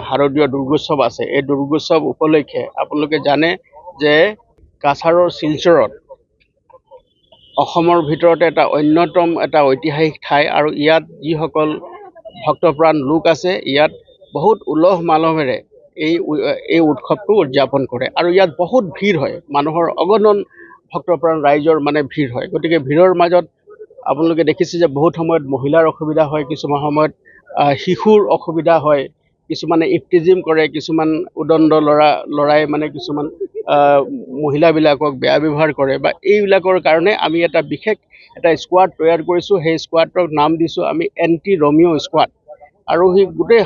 শাৰদীয় দুৰ্গোৎসৱ আছে। এই দুৰ্গোৎসৱ উপলক্ষে আপোনালোকে জানে যে কাছাৰৰ শিলচৰত অসমৰ ভিতৰতে এটা অন্যতম এটা ঐতিহাসিক ঠাই আৰু ইয়াত যিসকল ভক্তপ্ৰাণ লোক আছে ইয়াত বহুত উলহ মালহেৰে এই উৎসৱটো উদযাপন কৰে আৰু ইয়াত বহুত ভিৰ হয়, মানুহৰ অগণন ভক্তপ্ৰাণ ৰাইজৰ মানে ভিৰ হয়। গতিকে ভিৰৰ মাজত আপোনালোকে দেখিছে যে বহুত সময়ত মহিলাৰ অসুবিধা হয়, কিছুমান সময়ত শিশুৰ অসুবিধা হয়, কিছুমানে ইফটিজিম কৰে, কিছুমান উদণ্ড ল'ৰাই মানে কিছুমান মহিলাবিলাকক বেয়া ব্যৱহাৰ কৰে বা এইবিলাকৰ কাৰণে আমি এটা বিশেষ এটা স্কোৱাড তৈয়াৰ কৰিছোঁ। সেই স্কোৱাডৰ নাম দিছোঁ আমি এণ্টি ৰমিঅ' স্কোৱাড। আৰু সেই গোটেই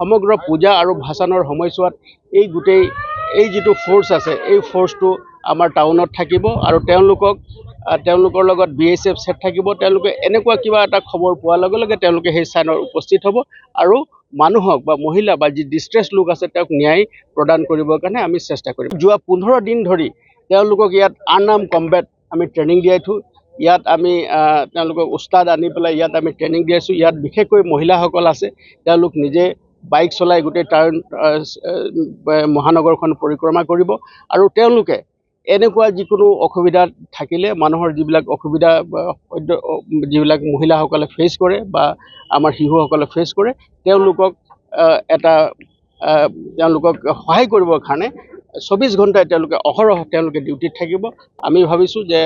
সমগ্ৰ পূজা আৰু ভাসানৰ সময়ছোৱাত এই যিটো ফ'ৰ্চ আছে এই ফ'ৰ্চটো আমাৰ টাউনত থাকিব আৰু তেওঁলোকৰ লগত BSF ছেট থাকিব। তেওঁলোকে এনেকুৱা কিবা এটা খবৰ পোৱাৰ লগে লগে তেওঁলোকে সেই স্থানত উপস্থিত হ'ব আৰু মানুহক বা মহিলা বা যি ডিষ্ট্ৰেছ লোক আছে তেওঁক ন্যায় প্ৰদান কৰিবৰ কাৰণে আমি চেষ্টা কৰিম। যোৱা 15 দিন ধৰি তেওঁলোকক ইয়াত আনআৰ্মড কম্বেট আমি ট্ৰেইনিং দিয়াইছোঁ। ইয়াত আমি তেওঁলোকক উস্তাদ আনি পেলাই ইয়াত আমি ট্ৰেইনিং দিয়াইছোঁ। ইয়াত বিশেষকৈ মহিলাসকল আছে, তেওঁলোক নিজে বাইক চলাই গোটেই মহানগৰখন পৰিক্ৰমা কৰিব আৰু তেওঁলোকে এনেকুৱা যিকোনো অসুবিধা থাকিলে মানুহৰ যিবিলাক অসুবিধা যিবিলাক মহিলাসকলে ফেচ কৰে বা আমাৰ শিশুসকলে ফেচ কৰে তেওঁলোকক সহায় কৰিবৰ কাৰণে 24 ঘণ্টাই তেওঁলোকে অহৰহ তেওঁলোকে ডিউটিত থাকিব। আমি ভাবিছোঁ যে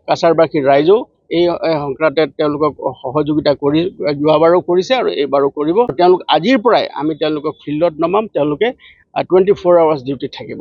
কাছাৰবাসীৰ ৰাইজেও এই সংক্ৰান্তে তেওঁলোকক সহযোগিতা কৰি যোৱাবাৰো কৰিছে আৰু এইবাৰো কৰিব। তেওঁলোক আজিৰ পৰাই আমি তেওঁলোকক ফিল্ডত নমাম, তেওঁলোকে 24 আৱাৰ্ছ ডিউটিত থাকিব।